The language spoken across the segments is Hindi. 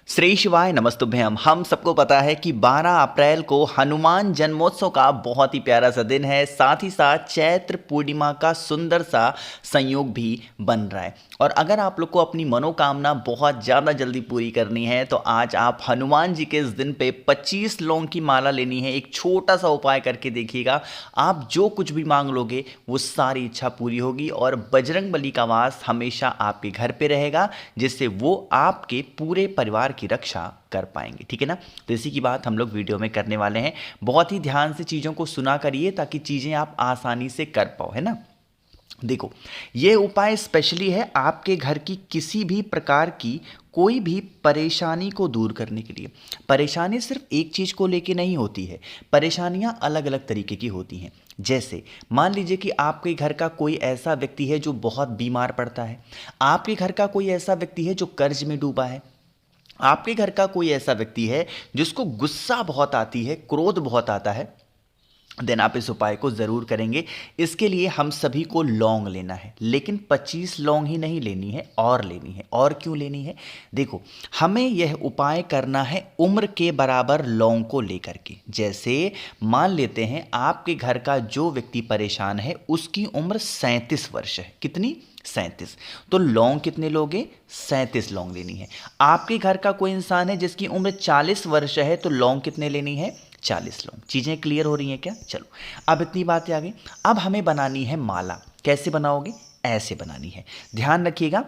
श्री शिवाय नमस्तुभ्यम। हम सबको पता है कि 12 अप्रैल को हनुमान जन्मोत्सव का बहुत ही प्यारा सा दिन है। साथ ही साथ चैत्र पूर्णिमा का सुंदर सा संयोग भी बन रहा है। और अगर आप लोग को अपनी मनोकामना बहुत ज़्यादा जल्दी पूरी करनी है तो आज आप हनुमान जी के इस दिन पे 25 लौंग की माला लेनी है। एक छोटा सा उपाय करके देखिएगा, आप जो कुछ भी मांग लोगे वो सारी इच्छा पूरी होगी और बजरंग बली का वास हमेशा आपके घर पे रहेगा, जिससे वो आपके पूरे परिवार की रक्षा कर पाएंगे। ठीक है ना। तो इसी की बात हम लोग वीडियो में करने वाले हैं। बहुत ही ध्यान से चीज़ों को सुना करिए ताकि चीज़ें आप आसानी से कर पाओ, है ना। देखो, ये उपाय स्पेशली है आपके घर की किसी भी प्रकार की कोई भी परेशानी को दूर करने के लिए। परेशानी सिर्फ एक चीज़ को लेके नहीं होती है, परेशानियां अलग अलग तरीके की होती हैं। जैसे मान लीजिए कि आपके घर का कोई ऐसा व्यक्ति है जो बहुत बीमार पड़ता है, आपके घर का कोई ऐसा व्यक्ति है जो कर्ज में डूबा है, आपके घर का कोई ऐसा व्यक्ति है जिसको गुस्सा बहुत आती है, क्रोध बहुत आता है, देन आप इस उपाय को ज़रूर करेंगे। इसके लिए हम सभी को लौंग लेना है, लेकिन 25 लौंग ही नहीं लेनी है, और लेनी है। और क्यों लेनी है? देखो, हमें यह उपाय करना है उम्र के बराबर लौंग को लेकर के। जैसे मान लेते हैं आपके घर का जो व्यक्ति परेशान है उसकी उम्र 37 वर्ष है। कितनी? 37। तो लौंग कितने लोगे? 37 लौंग लेनी है। आपके घर का कोई इंसान है जिसकी उम्र 40 वर्ष है, तो लौंग कितने लेनी है? 40 लौंग। चीज़ें क्लियर हो रही हैं क्या? चलो, अब इतनी बातें आ गई। अब हमें बनानी है माला। कैसे बनाओगे? ऐसे बनानी है। ध्यान रखिएगा,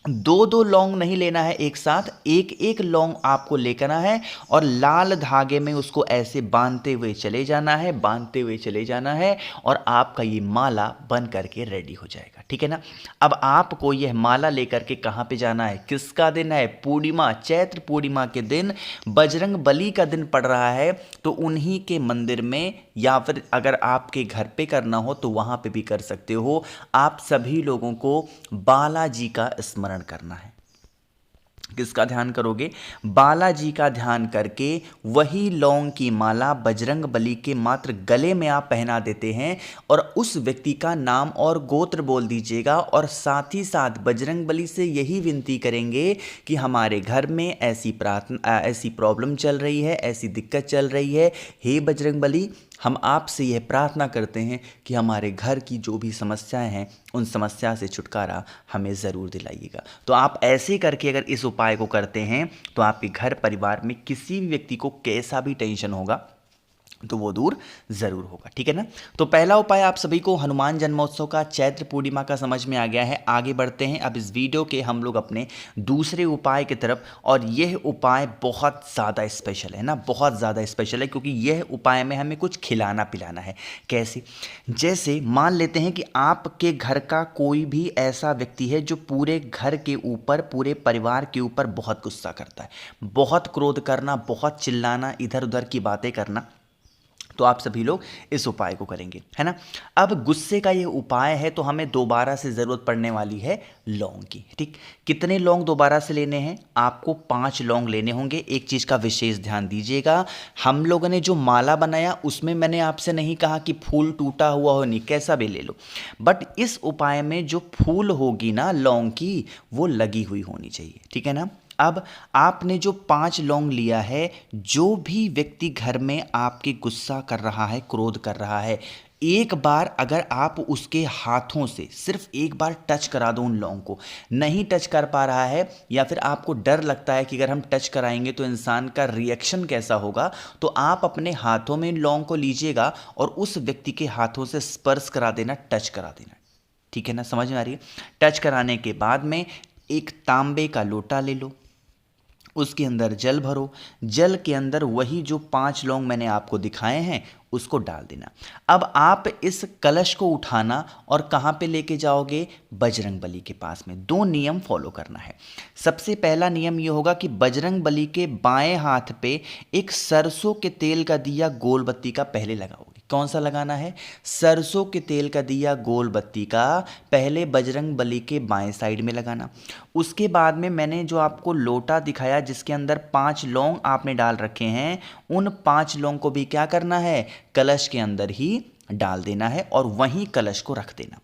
दो दो लौंग नहीं लेना है एक साथ, एक एक लौंग आपको लेकर आना है और लाल धागे में उसको ऐसे बांधते हुए चले जाना है, बांधते हुए चले जाना है, और आपका ये माला बन करके रेडी हो जाएगा। ठीक है ना। अब आपको यह माला लेकर के कहाँ पे जाना है? किसका दिन है? पूर्णिमा, चैत्र पूर्णिमा के दिन बजरंग बली का दिन पड़ रहा है, तो उन्हीं के मंदिर में, या फिर अगर आपके घर पे करना हो तो वहाँ पे भी कर सकते हो। आप सभी लोगों को बालाजी का स्मरण करना है। किसका ध्यान करोगे? बालाजी का ध्यान करके वही लौंग की माला बजरंग बली के मात्र गले में आप पहना देते हैं, और उस व्यक्ति का नाम और गोत्र बोल दीजिएगा, और साथ ही साथ बजरंग बली से यही विनती करेंगे कि हमारे घर में ऐसी ऐसी प्रॉब्लम चल रही है, ऐसी दिक्कत चल रही है, हे बजरंग बली, हम आपसे यह प्रार्थना करते हैं कि हमारे घर की जो भी समस्याएं हैं उन समस्या से छुटकारा हमें ज़रूर दिलाइएगा। तो आप ऐसे करके अगर इस उपाय को करते हैं तो आपके घर परिवार में किसी भी व्यक्ति को कैसा भी टेंशन होगा तो वो दूर ज़रूर होगा। ठीक है ना। तो पहला उपाय आप सभी को हनुमान जन्मोत्सव का, चैत्र पूर्णिमा का समझ में आ गया है। आगे बढ़ते हैं अब इस वीडियो के हम लोग अपने दूसरे उपाय की तरफ, और यह उपाय बहुत ज़्यादा स्पेशल है ना, बहुत ज़्यादा स्पेशल है, क्योंकि यह उपाय में हमें कुछ खिलाना पिलाना है। कैसे? जैसे मान लेते हैं कि आपके घर का कोई भी ऐसा व्यक्ति है जो पूरे घर के ऊपर, पूरे परिवार के ऊपर बहुत गुस्सा करता है, बहुत क्रोध करना, बहुत चिल्लाना, इधर उधर की बातें करना। तो आप सभी लोग इस उपाय को करेंगे, है ना। अब गुस्से का ये उपाय है तो हमें दोबारा से ज़रूरत पड़ने वाली है लौंग की। ठीक, कितने लौंग दोबारा से लेने हैं? आपको 5 लौंग लेने होंगे। एक चीज़ का विशेष ध्यान दीजिएगा, हम लोगों ने जो माला बनाया उसमें मैंने आपसे नहीं कहा कि फूल टूटा हुआ हो, नहीं, कैसा भी ले लो, बट इस उपाय में जो फूल होगी ना लौंग की, वो लगी हुई होनी चाहिए। ठीक है ना। अब आपने जो 5 लौंग लिया है, जो भी व्यक्ति घर में आपके गुस्सा कर रहा है, क्रोध कर रहा है, एक बार अगर आप उसके हाथों से सिर्फ एक बार टच करा दो उन लौंग को, नहीं टच कर पा रहा है, या फिर आपको डर लगता है कि अगर हम टच कराएंगे तो इंसान का रिएक्शन कैसा होगा, तो आप अपने हाथों में लौंग को लीजिएगा और उस व्यक्ति के हाथों से स्पर्श करा देना, टच करा देना। ठीक है ना, समझ में आ रही है? टच कराने के बाद में एक तांबे का लोटा ले लो, उसके अंदर जल भरो, जल के अंदर वही जो 5 लौंग मैंने आपको दिखाए हैं उसको डाल देना। अब आप इस कलश को उठाना और कहाँ पे लेके जाओगे? बजरंग बली के पास में। 2 नियम फॉलो करना है। सबसे पहला नियम ये होगा कि बजरंग बली के बाएं हाथ पे एक सरसों के तेल का दिया गोल बत्ती का पहले लगाओगे। कौन सा लगाना है? सरसों के तेल का दिया गोल बत्ती का पहले बजरंग बली के बाएं साइड में लगाना। उसके बाद में मैंने जो आपको लोटा दिखाया जिसके अंदर 5 लौंग आपने डाल रखे हैं, उन 5 लौंग को भी क्या करना है? कलश के अंदर ही डाल देना है और वहीं कलश को रख देना।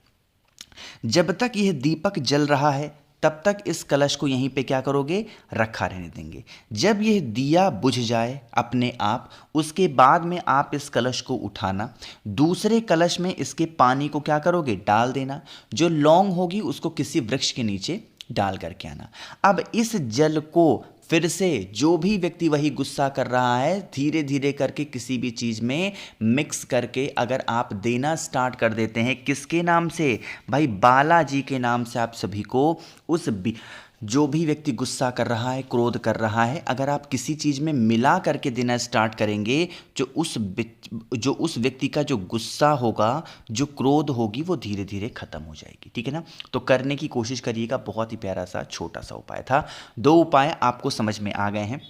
जब तक यह दीपक जल रहा है तब तक इस कलश को यहीं पे क्या करोगे, रखा रहने देंगे। जब यह दिया बुझ जाए अपने आप, उसके बाद में आप इस कलश को उठाना, दूसरे कलश में इसके पानी को क्या करोगे, डाल देना। जो लौंग होगी उसको किसी वृक्ष के नीचे डाल करके आना। अब इस जल को फिर से जो भी व्यक्ति वही गुस्सा कर रहा है, धीरे धीरे करके किसी भी चीज़ में मिक्स करके अगर आप देना स्टार्ट कर देते हैं, किसके नाम से भाई, बालाजी के नाम से आप सभी को उस जो भी व्यक्ति गुस्सा कर रहा है, क्रोध कर रहा है, अगर आप किसी चीज़ में मिला करके देना स्टार्ट करेंगे, जो उस व्यक्ति का जो गुस्सा होगा, जो क्रोध होगी, वो धीरे धीरे खत्म हो जाएगी। ठीक है ना। तो करने की कोशिश करिएगा। बहुत ही प्यारा सा छोटा सा उपाय था। 2 उपाय आपको समझ में आ गए हैं।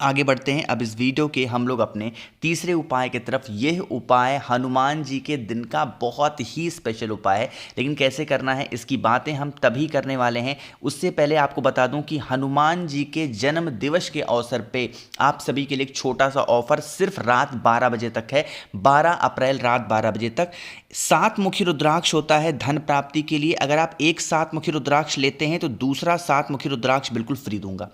आगे बढ़ते हैं। अब इस वीडियो के हम लोग अपने तीसरे उपाय की तरफ। यह उपाय हनुमान जी के दिन का बहुत ही स्पेशल उपाय है, लेकिन कैसे करना है इसकी बातें हम तभी करने वाले हैं। उससे पहले आपको बता दूं कि हनुमान जी के जन्म दिवस के अवसर पे आप सभी के लिए एक छोटा सा ऑफर सिर्फ रात 12 बजे तक है। 12 अप्रैल रात 12 बजे तक 7 मुखी रुद्राक्ष होता है धन प्राप्ति के लिए। अगर आप एक 7 मुखी रुद्राक्ष लेते हैं तो दूसरा 7 मुखी रुद्राक्ष बिल्कुल फ्री दूंगा।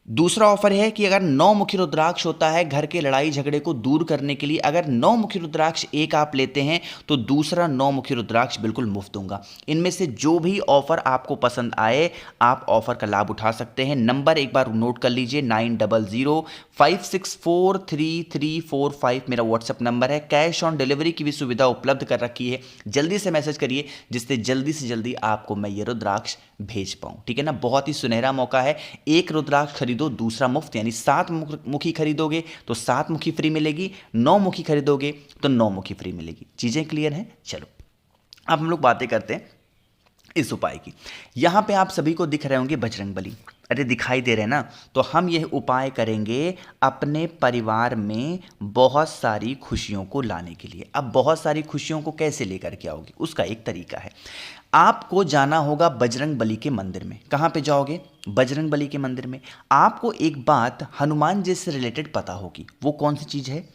दूसरा ऑफर है कि अगर 9 मुखी रुद्राक्ष होता है घर के लड़ाई झगड़े को दूर करने के लिए, अगर 9 मुखी रुद्राक्ष एक आप लेते हैं तो दूसरा 9 मुखी रुद्राक्ष बिल्कुल मुफ्त दूंगा। इनमें से जो भी ऑफर आपको पसंद आए आप ऑफर का लाभ उठा सकते हैं। नंबर एक बार नोट कर लीजिए, 9005643345 मेरा व्हाट्सएप नंबर है। कैश ऑन डिलीवरी की भी सुविधा उपलब्ध कर रखी है। जल्दी से मैसेज करिए जिससे जल्दी से जल्दी आपको मैं ये रुद्राक्ष भेज पाऊँ। ठीक है ना। बहुत ही सुनहरा मौका है। एक रुद्राक्ष खरीदो दूसरा मुफ्त, यानी 7 मुखी खरीदोगे तो 7 मुखी फ्री मिलेगी, 9 मुखी खरीदोगे तो 9 मुखी फ्री मिलेगी। चीजें क्लियर हैं। चलो अब हम लोग बातें करते हैं इस उपाय की। यहां पे आप सभी को दिख रहे होंगे बजरंगबली, अरे दिखाई दे रहे हैं ना। तो हम यह उपाय करेंगे अपने परिवार में बहुत सारी खुशियों को लाने के लिए। अब बहुत सारी खुशियों को कैसे लेकर के आओगे, उसका एक तरीका है। आपको जाना होगा बजरंगबली के मंदिर में। कहाँ पे जाओगे, बजरंगबली के मंदिर में। आपको एक बात हनुमान जी से रिलेटेड पता होगी, वो कौन सी चीज़ है।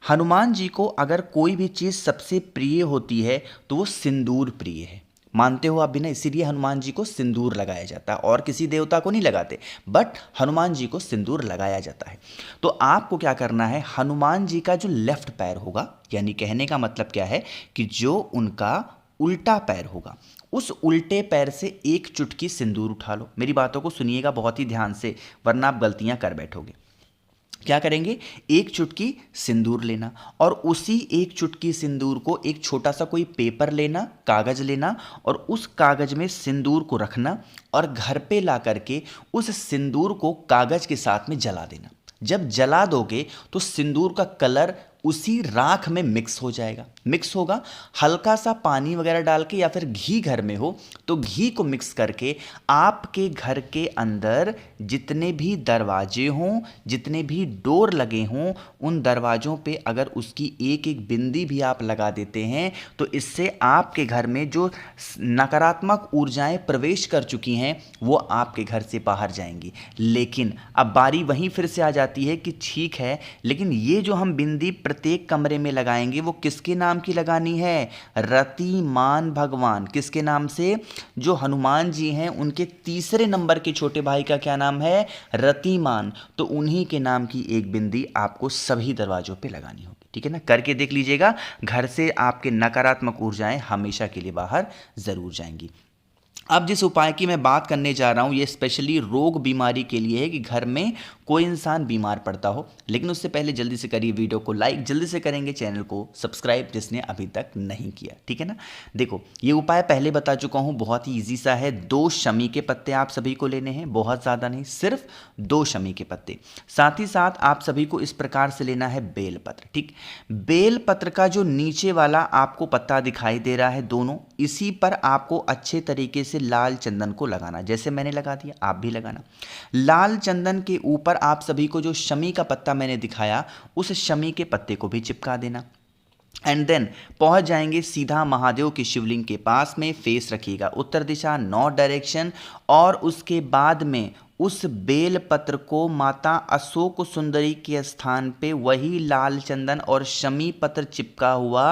हनुमान जी को अगर कोई भी चीज़ सबसे प्रिय होती है तो वो सिंदूर प्रिय है। मानते हो आप भी ना, इसीलिए हनुमान जी को सिंदूर लगाया जाता है। और किसी देवता को नहीं लगाते, बट हनुमान जी को सिंदूर लगाया जाता है। तो आपको क्या करना है, हनुमान जी का जो लेफ्ट पैर होगा, यानी कहने का मतलब क्या है कि जो उनका उल्टा पैर होगा, उस उल्टे पैर से एक चुटकी सिंदूर उठा लो। मेरी बातों को सुनिएगा बहुत ही ध्यान से, वरना आप गलतियां कर बैठोगे। क्या करेंगे, एक चुटकी सिंदूर लेना और उसी एक चुटकी सिंदूर को एक छोटा सा कोई पेपर लेना, कागज लेना और उस कागज में सिंदूर को रखना और घर पे ला करके उस सिंदूर को कागज के साथ में जला देना। जब जला दोगे तो सिंदूर का कलर उसी राख में मिक्स हो जाएगा। मिक्स होगा, हल्का सा पानी वगैरह डाल के या फिर घी घर में हो तो घी को मिक्स करके आपके घर के अंदर जितने भी दरवाजे हों, जितने भी डोर लगे हों, उन दरवाज़ों पे अगर उसकी एक एक बिंदी भी आप लगा देते हैं तो इससे आपके घर में जो नकारात्मक ऊर्जाएं प्रवेश कर चुकी हैं वो आपके घर से बाहर जाएंगी। लेकिन अब बारी वहीं फिर से आ जाती है कि ठीक है, लेकिन ये जो हम बिंदी प्रत्येक कमरे में लगाएंगे वो किसके नाम की लगानी है, रतिमान भगवान। किसके नाम से, जो हनुमान जी हैं उनके तीसरे नंबर के छोटे भाई का क्या नाम है, रतिमान। तो उन्हीं के नाम की एक बिंदी आपको सभी दरवाजों पे लगानी होगी। ठीक है ना, करके देख लीजिएगा, घर से आपके नकारात्मक ऊर्जाएं हमेशा के लिए बाहर जरूर जाएंगी। अब जिस उपाय की मैं बात करने जा रहा हूँ ये स्पेशली रोग बीमारी के लिए है कि घर में कोई इंसान बीमार पड़ता हो। लेकिन उससे पहले जल्दी से करिए वीडियो को लाइक, जल्दी से करेंगे चैनल को सब्सक्राइब जिसने अभी तक नहीं किया। ठीक है ना। देखो ये उपाय पहले बता चुका हूँ, बहुत ही ईजी सा है। 2 शमी के पत्ते आप सभी को लेने हैं, बहुत ज़्यादा नहीं, सिर्फ 2 शमी के पत्ते। साथ ही साथ आप सभी को इस प्रकार से लेना है बेलपत्र। ठीक, बेलपत्र का जो नीचे वाला आपको पत्ता दिखाई दे रहा है, दोनों इसी पर आपको अच्छे तरीके से लाल चंदन को लगाना। जैसे मैंने लगा दिया आप भी लगाना। लाल चंदन के ऊपर आप सभी को जो शमी का पत्ता मैंने दिखाया उस शमी के पत्ते को भी चिपका देना। एंड देन पहुंच जाएंगे सीधा महादेव के शिवलिंग के पास में। फेस रखिएगा उत्तर दिशा, नॉर्थ डायरेक्शन। और उसके बाद में उस बेल पत्र को माता अशोक सुंदरी के स्थान पे वही लाल चंदन और शमी पत्र चिपका हुआ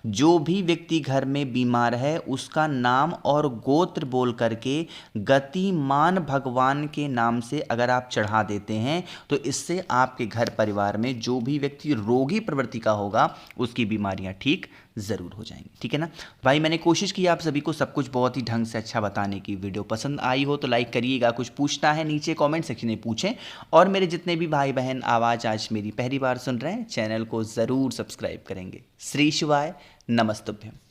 जो भी व्यक्ति घर में बीमार है उसका नाम और गोत्र बोल करके गतिमान भगवान के नाम से अगर आप चढ़ा देते हैं तो इससे आपके घर परिवार में जो भी व्यक्ति रोगी प्रवृत्ति का होगा उसकी बीमारियां ठीक ज़रूर हो जाएंगी। ठीक है ना भाई, मैंने कोशिश की आप सभी को सब कुछ बहुत ही ढंग से अच्छा बताने की। वीडियो पसंद आई हो तो लाइक करिएगा, कुछ पूछना है नीचे कमेंट सेक्शन में पूछें, और मेरे जितने भी भाई बहन आवाज़ आज मेरी पहली बार सुन रहे हैं चैनल को ज़रूर सब्सक्राइब करेंगे। श्री शिवाय, नमस्तुभ्यम।